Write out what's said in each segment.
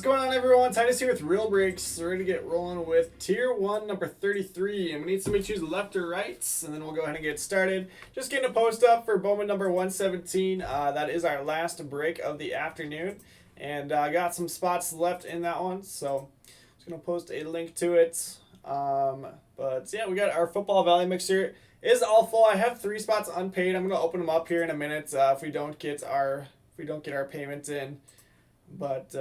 What's going on, everyone? Titus here with Real Breaks. We're ready to get rolling with Tier 1, number 33. And we need somebody to choose left or right, and then we'll go ahead and get started. Just getting a post up for Bowman number 117. That is our last break of the afternoon. And I got some spots left in that one, so I'm just going to post a link to it. But yeah, we got our football value mixer. It is all full. I have 3 spots unpaid. I'm going to open them up here in a minute if we don't get our payments in. But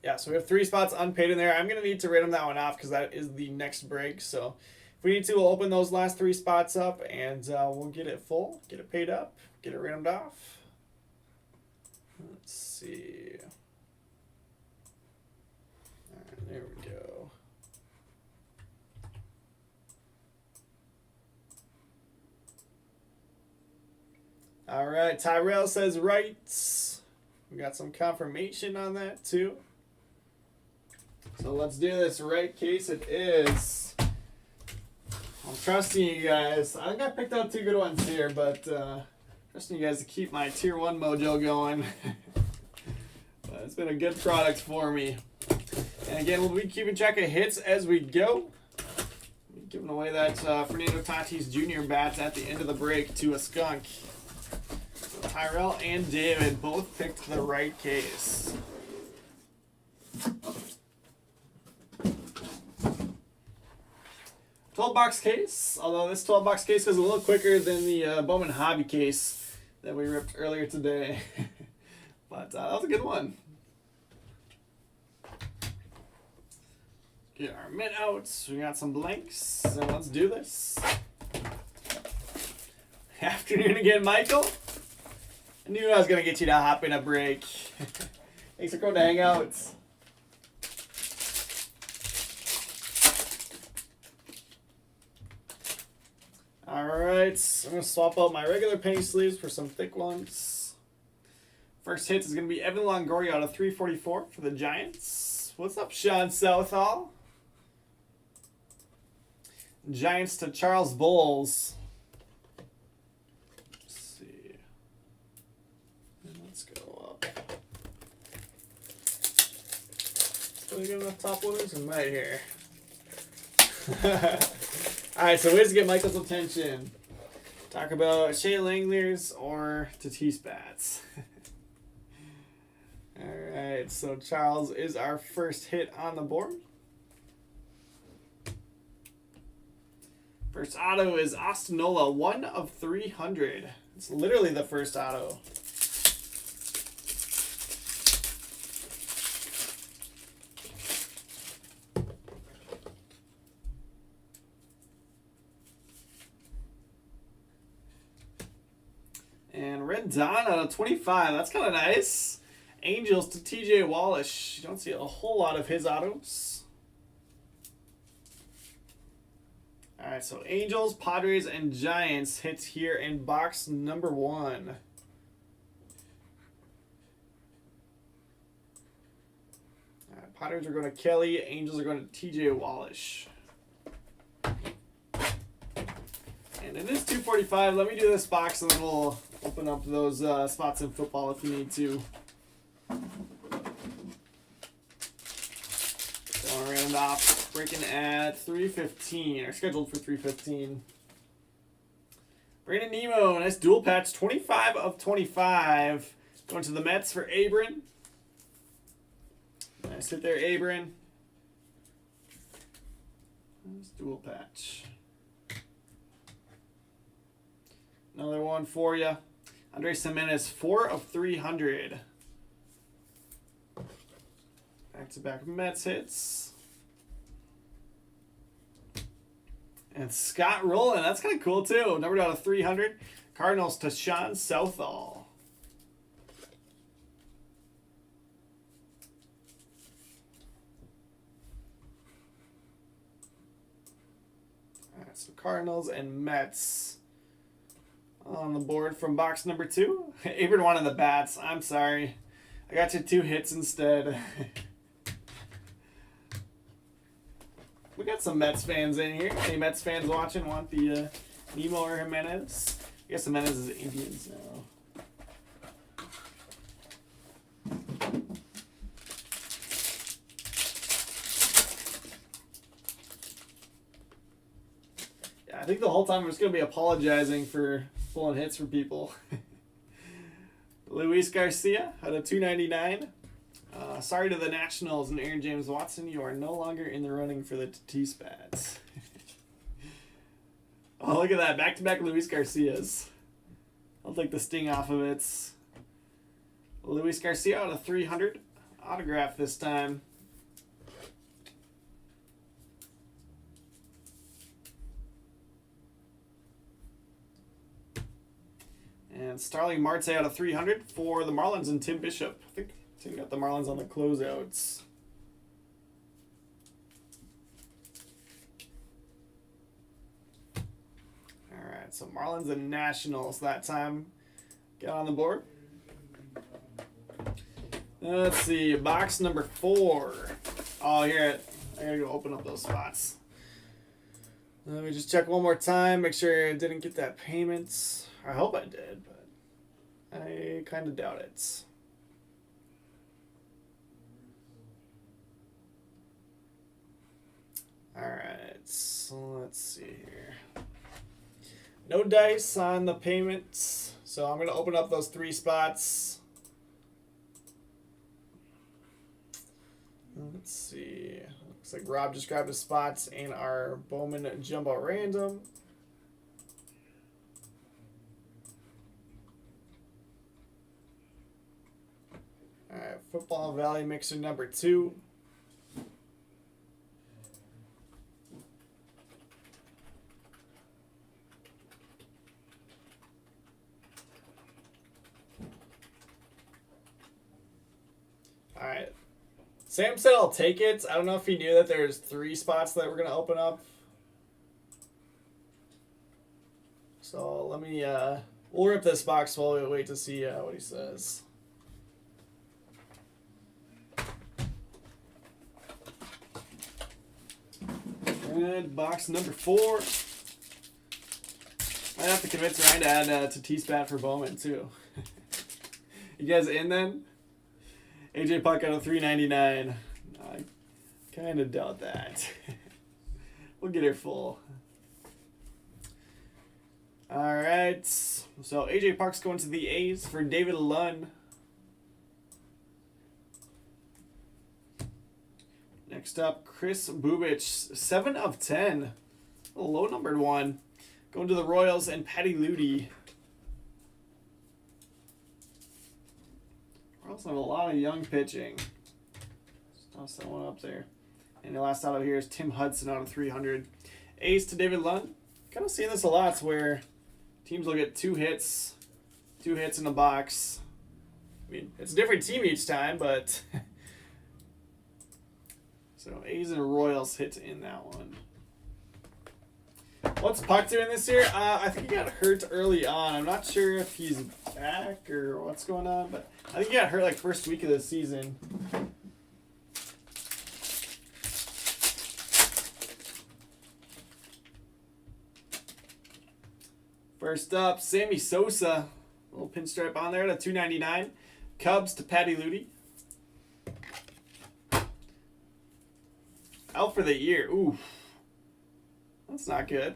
yeah, so we have 3 spots unpaid in there. I'm going to need to random that one off because that is the next break. So if we need to, we'll open those last 3 spots up and we'll get it full, get it paid up, get it randomed off. Let's see. All right, there we go. All right, Tyrell says right. We got some confirmation on that too. So let's do this right case. It is. I'm trusting you guys. I think I picked out 2 good ones here, but trusting you guys to keep my Tier 1 mojo going. But it's been a good product for me. And again, we'll be keeping track of hits as we go. Giving away that Fernando Tatis Jr. bat at the end of the break to a skunk. So Tyrell and David both picked the right case. 12-box case, although this 12-box case goes a little quicker than the Bowman Hobby case that we ripped earlier today. But that was a good one. Get our mint out. We got some blanks, so let's do this. Afternoon again, Michael. I knew I was going to get you to hop in a break. Thanks for coming to hang out. Alright, I'm going to swap out my regular penny sleeves for some thick ones. First hit is going to be Evan Longoria out of 344 for the Giants. What's up, Sean Southall? Giants to Charles Bowles. Let's see. And let's go up. Do we get enough top loaders? We might here. Alright, so ways to get Michael's attention. Talk about Shea Langeliers or Tatis bats. Alright, so Charles is our first hit on the board. First auto is Austin Nola, 1 of 300. It's literally the first auto. And Red Don out of 25. That's kind of nice. Angels to TJ Wallish. You don't see a whole lot of his autos. Alright, so Angels, Padres, and Giants hits here in box number 1. Alright, Padres are going to Kelly. Angels are going to TJ Wallish. And it is 245. Let me do this box and then we'll open up those spots in football if you need to. So I'll random off, breaking at 3:15, or scheduled for 3:15. Brandon Nemo, nice dual patch, 25 of 25. Going to the Mets for Abram. Nice hit there, Abram. Nice dual patch. Another one for you. Andres Gimenez, 4 of 300. Back-to-back Mets hits. And Scott Rowland, that's kind of cool too. Numbered out of 300. Cardinals to Sean Southall. All right, so Cardinals and Mets on the board from box number 2. Abram wanted the bats. I'm sorry. I got you 2 hits instead. We got some Mets fans in here. Any Mets fans watching want the Nemo or Gimenez? I guess Gimenez is Indians now. think the whole time I'm just going to be apologizing for pulling hits from people. Luis Garcia out of 299. Sorry to the Nationals and Aaron James Watson. You are no longer in the running for the T-Spats. Oh, look at that. Back-to-back Luis Garcias. I'll take the sting off of it. Luis Garcia out of 300. Autograph this time. And Starling Marte out of 300 for the Marlins and Tim Bishop. I think Tim got the Marlins on the closeouts. All right, so Marlins and Nationals that time. Get on the board. Let's see, box number 4. Oh, here, I gotta go open up those spots. Let me just check one more time, make sure I didn't get that payment. I hope I did, but I kind of doubt it. Alright, so let's see here. No dice on the payments, so I'm going to open up those 3 spots. Let's see. Looks like Rob just grabbed his spots in our Bowman Jumbo Random. Alright, Football Valley Mixer number 2. Alright. Sam said I'll take it. I don't know if he knew that there's 3 spots that we're going to open up. So let me, we'll rip this box while we wait to see what he says. And box number 4. I have to convince Ryan to add to T-Spat for Bowman too. You guys in then? AJ Puck out of 399. I kind of doubt that. We'll get her full. All right. So AJ Puck's going to the A's for David Lunn. Next up, Chris Bubich, 7 of 10. A low numbered one. Going to the Royals and Patty Ludy. Royals have a lot of young pitching. Just toss that one up there. And the last auto here is Tim Hudson out of 300. A's to David Lunn. Kind of seeing this a lot where teams will get 2 hits in a box. I mean, it's a different team each time, but... So A's and Royals hit in that one. What's Puck doing this year? I think he got hurt early on. I'm not sure if he's back or what's going on, but I think he got hurt like first week of the season. First up, Sammy Sosa. A little pinstripe on there to 299. Cubs to Patty Ludy. Out for the year. Ooh. That's not good.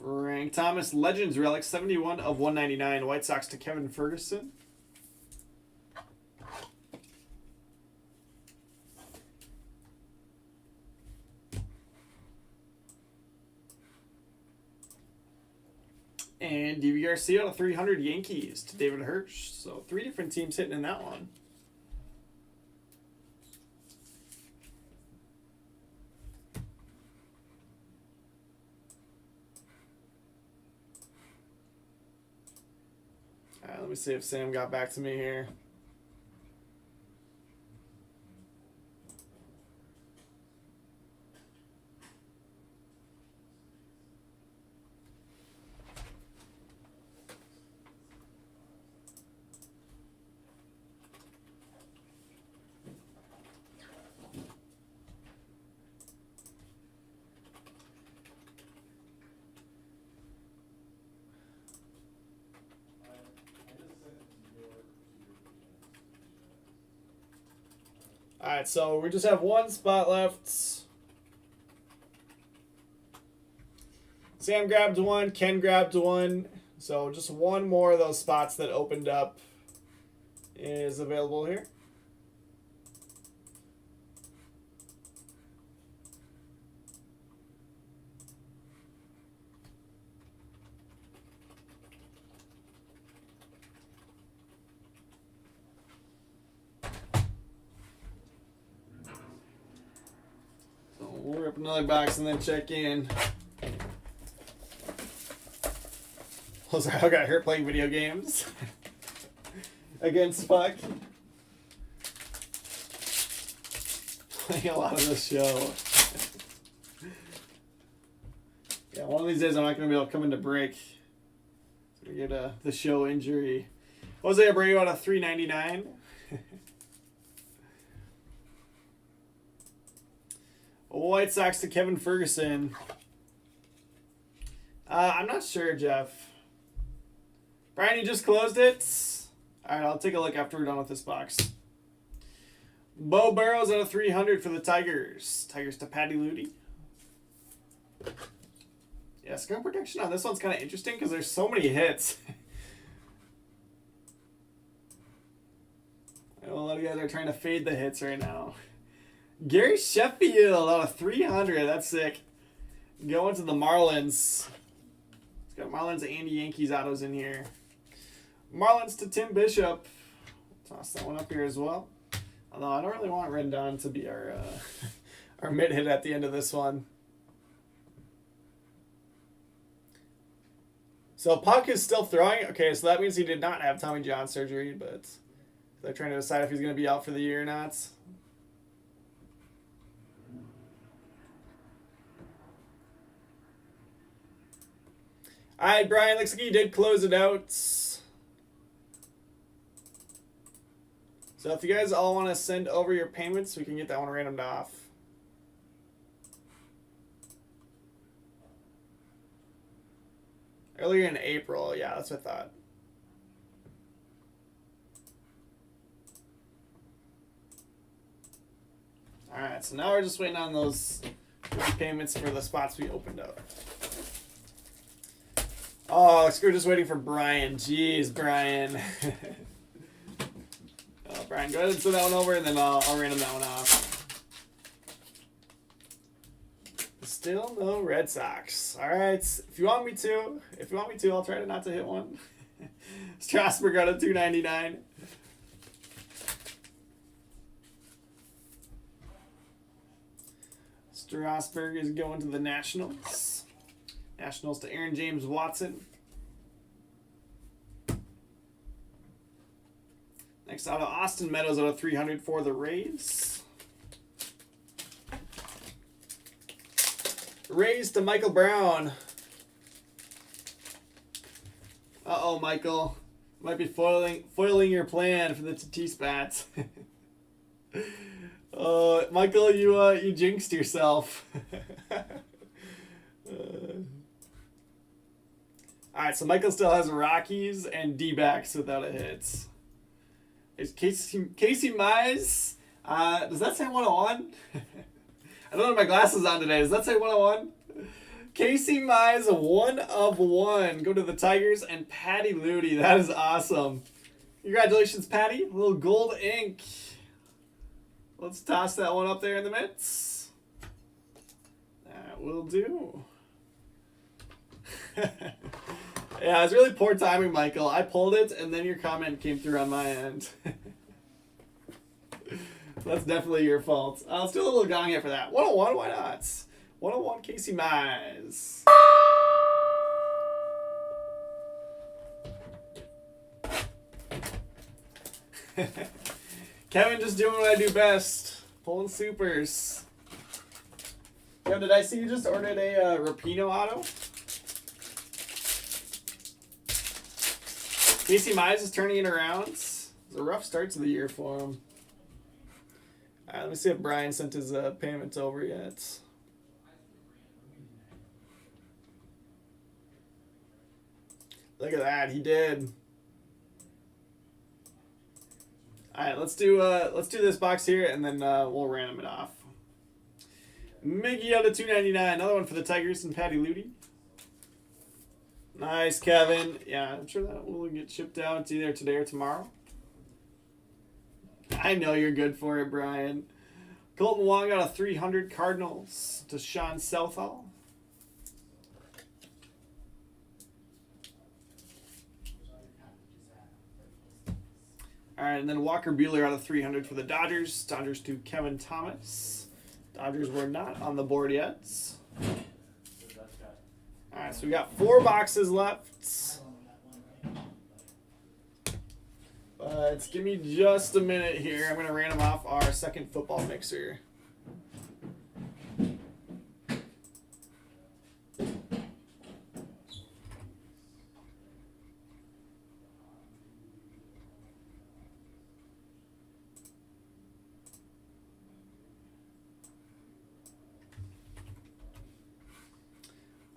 Frank Thomas, Legends Relic, 71 of 199. White Sox to Kevin Ferguson. And DV Garcia to 300 Yankees to David Hirsch. So 3 different teams hitting in that one. All right, let me see if Sam got back to me here. Alright, so we just have one spot left. Sam grabbed one, Ken grabbed one. So just one more of those spots that opened up is available here. So we'll rip another box and then check in. Oh, sorry, I got hurt playing video games against Puck. Playing a lot of this show. Yeah, one of these days I'm not going to be able to come into break. So get the show injury. Jose Abreu out of 399. White Sox to Kevin Ferguson. I'm not sure, Jeff. Brian, you just closed it? Alright, I'll take a look after we're done with this box. Bo Burrows out of 300 for the Tigers. Tigers to Patty Ludy. Yeah, screen protection on this one's kind of interesting because there's so many hits. I know a lot of guys are trying to fade the hits right now. Gary Sheffield out of 300. That's sick. Going to the Marlins. It's got Marlins and Yankees autos in here. Marlins to Tim Bishop. Toss that one up here as well. Although I don't really want Rendon to be our our mid hit at the end of this one. So Puck is still throwing. Okay, so that means he did not have Tommy John surgery, but they're trying to decide if he's going to be out for the year or not. All right, Brian, looks like you did close it out. So if you guys all want to send over your payments, we can get that one randomed off. Earlier in April, yeah, that's what I thought. All right, so now we're just waiting on those payments for the spots we opened up. Oh, we're just waiting for Brian. Jeez, Brian. Brian, go ahead and send that one over, and then I'll random that one off. Still no Red Sox. All right, if you want me to, I'll try to not to hit one. Strasburg got a 299. Strasburg is going to the Nationals. Nationals to Aaron James Watson. Next out of Austin Meadows out of 300 for the Rays. Rays to Michael Brown. Uh-oh, Michael. Might be foiling your plan for the Tatis bats. Michael, you jinxed yourself. Alright, so Michael still has Rockies and D-backs without a hit. Is Casey Mize? Does that say 101? I don't have my glasses on today. Does that say 101? Casey Mize, 1 of 1. Go to the Tigers and Patty Ludy. That is awesome. Congratulations, Patty. A little gold ink. Let's toss that one up there in the mitts. That will do. Yeah, it's really poor timing, Michael. I pulled it, and then your comment came through on my end. That's definitely your fault. Let's do a little gong here for that. 101, why not? 101 Casey Mize. Kevin just doing what I do best. Pulling supers. Kevin, did I see you just ordered a Rapino auto? Casey Mize is turning it around. It's a rough start to the year for him. All right, let me see if Brian sent his payments over yet. Look at that, he did. All right, let's do this box here, and then we'll random it off. Mickey out of 299. Another one for the Tigers and Patty Luty. Nice, Kevin. Yeah, I'm sure that will get shipped out either today or tomorrow. I know you're good for it, Brian. Colton Wong got a 300 Cardinals to Sean Southall. All right, and then Walker Buehler out of 300 for the Dodgers. Dodgers to Kevin Thomas. Dodgers were not on the board yet. All right, so we got 4 boxes left. But give me just a minute here. I'm going to random off our second football mixer.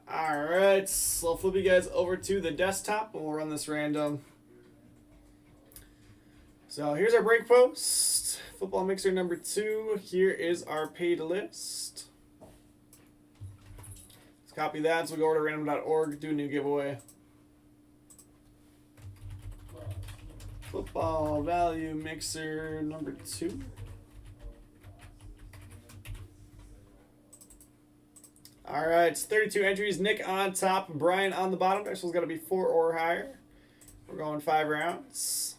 Alright, so I'll flip you guys over to the desktop and we'll run this random. So here's our break post. Football mixer number 2. Here is our paid list. Let's copy that. So we'll go over to random.org, do a new giveaway. Football value mixer number 2. All right, it's 32 entries. Nick on top, Brian on the bottom. This one's got to be 4 or higher. We're going 5 rounds.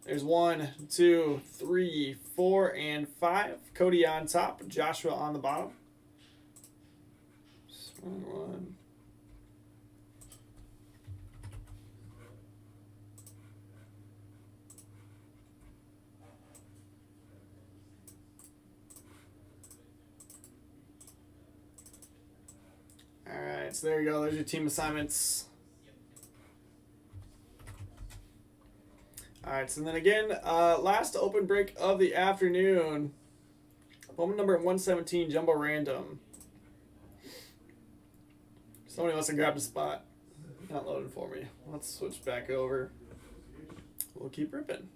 There's 1, 2, 3, 4, and 5. Cody on top, Joshua on the bottom. One. Alright, so there you go. There's your team assignments. Alright, so then again, last open break of the afternoon. Bowman number 117, Jumbo Random. Somebody wants to grab the spot. Not loading for me. Let's switch back over. We'll keep ripping.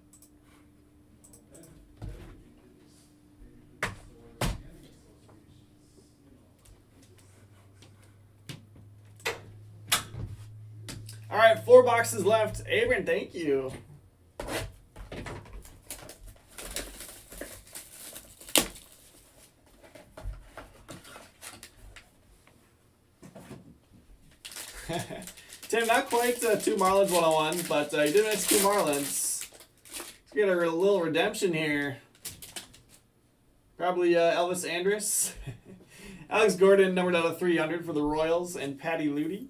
All right, 4 boxes left. Abram, thank you. Tim, not quite 2 Marlins 101, but you did miss 2 Marlins. Let's get a little redemption here. Probably Elvis Andrus. Alex Gordon, numbered out of 300 for the Royals, and Patty Luty.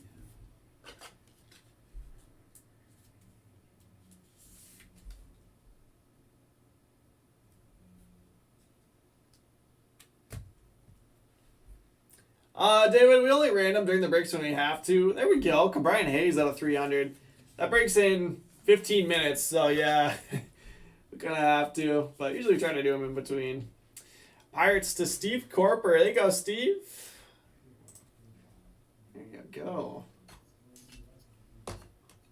David, we only random during the breaks when we have to. There we go. Brian Hayes out of 300. That breaks in 15 minutes, so yeah. We're going to have to, but usually we try to do them in between. Pirates to Steve Corper. There you go, Steve. There you go.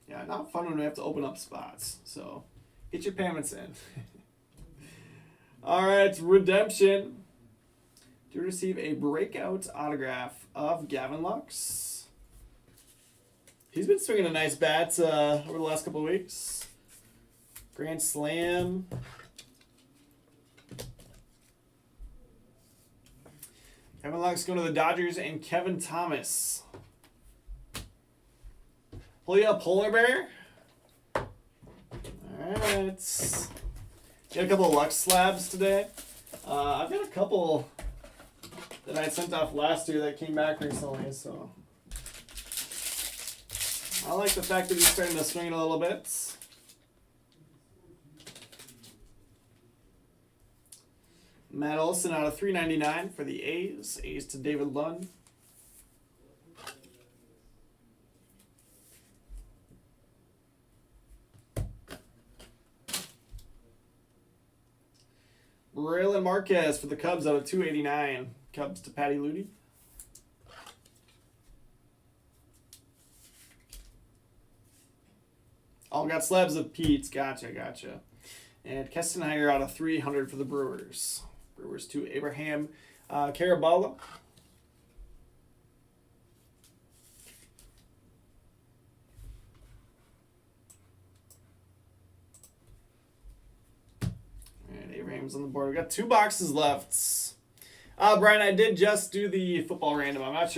Yeah, not fun when we have to open up spots, so get your payments in. All right, redemption. To receive a breakout autograph of Gavin Lux. He's been swinging a nice bat over the last couple of weeks. Grand Slam. Gavin Lux going to the Dodgers and Kevin Thomas. Julio Polar Bear. All right. Got a couple of Lux slabs today. I've got a couple that I sent off last year that came back recently, so I like the fact that he's starting to swing it a little bit. Matt Olson out of 399 for the A's. A's to David Lund. Braylon Marquez for the Cubs out of 289. Cubs to Patty Luty. Oh, we got slabs of Pete's. Gotcha. And Kestenheier out of 300 for the Brewers. Brewers to Abraham Caraballo. And Abraham's on the board. We got 2 boxes left. Brian, I did just do the football random. I'm not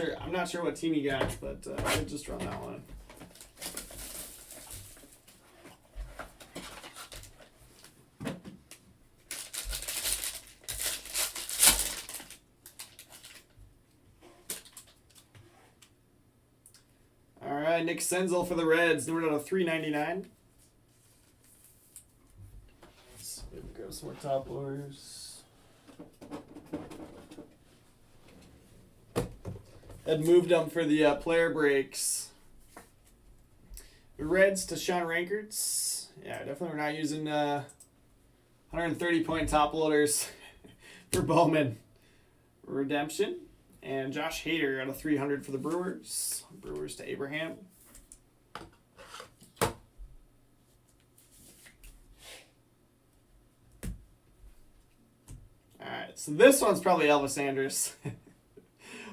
sure what team you got, but I did just run that one. All right, Nick Senzel for the Reds, numbered out of 399. Let's grab some more top loaders. Had moved them for the player breaks. Reds to Sean Rankerts. Yeah, definitely we're not using 130-point top loaders for Bowman. Redemption. And Josh Hader out of 300 for the Brewers. Brewers to Abraham. Alright, so this one's probably Elvis Andrus.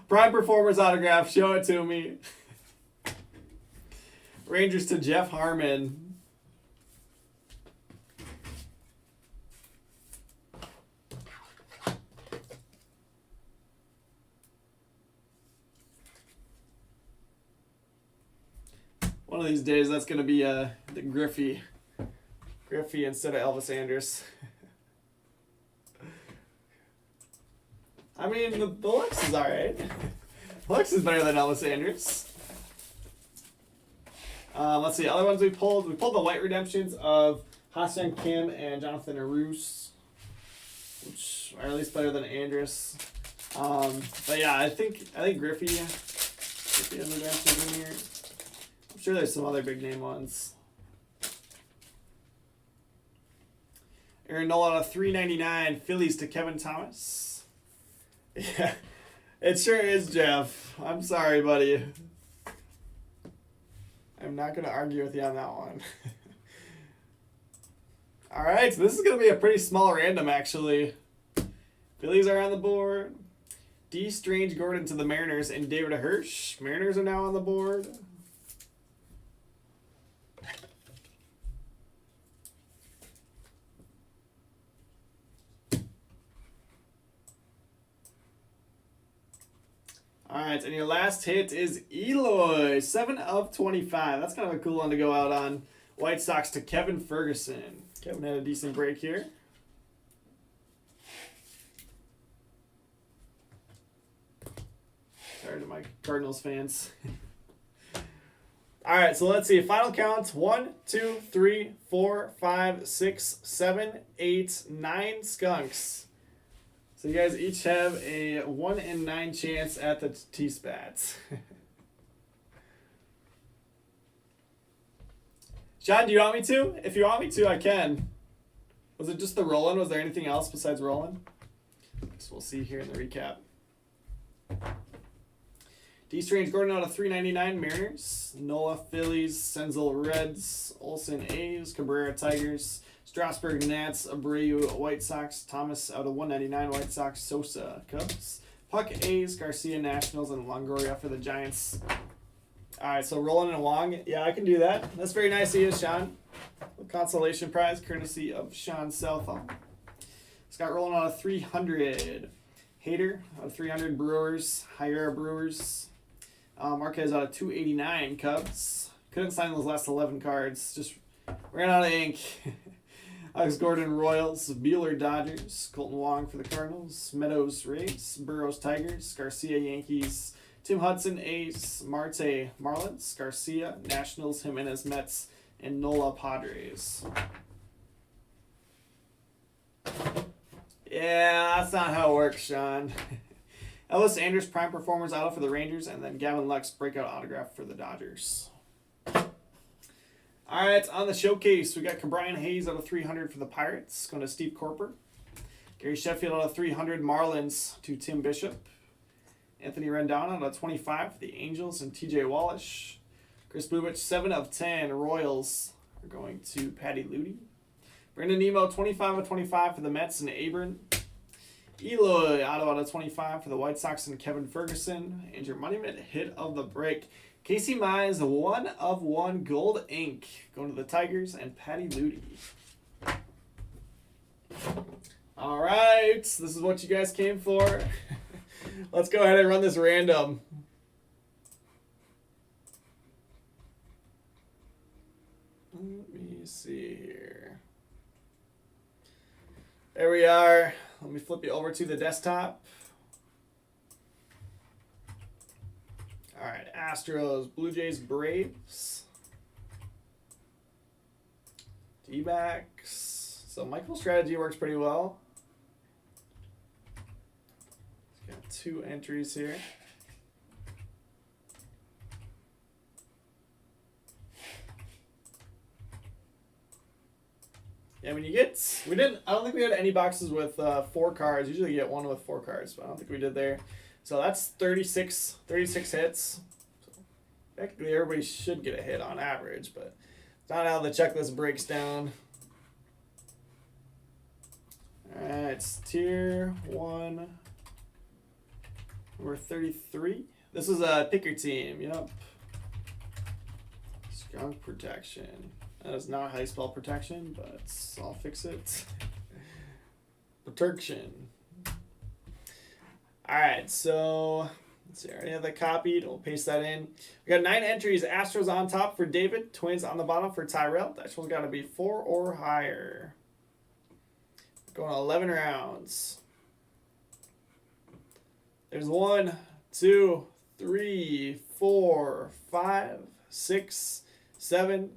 Prime Performers autograph, show it to me. Rangers to Jeff Harmon. One of these days, that's going to be the Griffey. Griffey instead of Elvis Andrus. I mean, the Lux is alright. Lux is better than Elvis Andrus. Let's see, other ones we pulled. We pulled the white redemptions of Ha-Seong Kim and Jonathan Arus, which are at least better than Andrus. But yeah, I think Griffey and the redemptions in here. I'm sure there's some other big name ones. Aaron Nola out of 399. Phillies to Kevin Thomas. Yeah, it sure is, Jeff. I'm sorry, buddy. I'm not going to argue with you on that one. All right, so this is going to be a pretty small random, actually. Phillies are on the board. D. Strange Gordon to the Mariners and David Hirsch. Mariners are now on the board. All right, and your last hit is Eloy, 7 of 25. That's kind of a cool one to go out on. White Sox to Kevin Ferguson. Kevin had a decent break here. Sorry to my Cardinals fans. All right, so let's see. Final count: 1, 2, 3, 4, 5, 6, 7, 8, 9 skunks. So you guys each have a 1 in 9 chance at the T-Spats. Sean, do you want me to? If you want me to, I can. Was it just the Roland? Was there anything else besides Roland? So we'll see here in the recap. D. Strange Gordon out of 399 Mariners. Nola Phillies. Senzel Reds. Olsen A's. Cabrera Tigers. Strasburg Nats, Abreu White Sox, Thomas out of 199 White Sox, Sosa Cubs, Puck A's, Garcia Nationals, and Longoria for the Giants. All right, so Roland and Wong. Yeah, I can do that. That's very nice of you, Sean. A consolation prize courtesy of Sean Southall. Scott Roland out of 300. Hader out of 300 Brewers. Higuera Brewers. Marquez out of 289 Cubs. Couldn't sign those last 11 cards. Just ran out of ink. Alex Gordon Royals, Buehler Dodgers, Colton Wong for the Cardinals, Meadows Rays, Burrows Tigers, Garcia Yankees, Tim Hudson A's, Marte Marlins, Garcia Nationals, Jimenez Mets, and Nola Padres. Yeah, that's not how it works, Sean. Elvis Andrus Prime Performers auto for the Rangers, and then Gavin Lux breakout autograph for the Dodgers. All right, on the showcase, we got Brian Hayes out of 300 for the Pirates, going to Steve Corper. Gary Sheffield out of 300 Marlins to Tim Bishop. Anthony Rendon out of 25 for the Angels and TJ Wallish. Chris Bubich, 7 of 10 Royals are going to Patty Ludy. Brandon Nemo, 25 of 25 for the Mets and Abram. Eloy, auto 25 for the White Sox and Kevin Ferguson. And your Money Mitt hit of the break. Casey Mize, 1 of 1 gold ink. Going to the Tigers and Patty Ludy. All right, this is what you guys came for. Let's go ahead and run this random. Let me see here. There we are. Let me flip you over to the desktop. All right, Astros, Blue Jays, Braves, D-backs. So Michael's strategy works pretty well. He's got 2 entries here. Yeah, when you get, I don't think we had any boxes with 4 cards. Usually you get one with 4 cards, but I don't think we did there. So that's 36 hits. So technically everybody should get a hit on average, but it's not how the checklist breaks down. All right, it's tier 1, number 33. This is a picker team, yep. Skunk protection. That is not how you spell protection, but I'll fix it. Protection. Alright, so let's see. I already have that copied. We'll paste that in. We got 9 entries. Astros on top for David. Twins on the bottom for Tyrell. That one's got to be 4 or higher. Going 11 rounds. There's 1, 2, 3, 4, 5, 6, 7,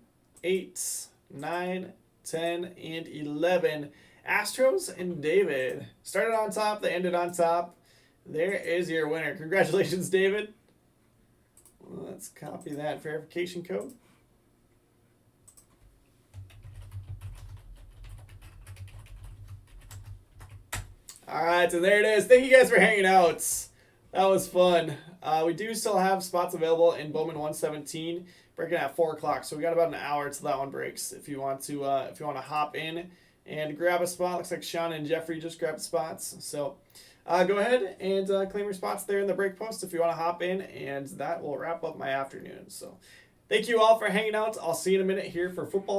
8, 9, 10, and 11. Astros and David. Started on top, they ended on top. There is your winner. Congratulations, David. Let's copy that verification code. All right, so there it is. Thank you guys for hanging out. That was fun. We do still have spots available in Bowman 117, breaking at 4 o'clock. So we got about an hour till that one breaks. If you want to hop in and grab a spot, looks like Sean and Jeffrey just grabbed spots. So go ahead and claim your spots there in the break post if you want to hop in, and that will wrap up my afternoon. So thank you all for hanging out. I'll see you in a minute here for football.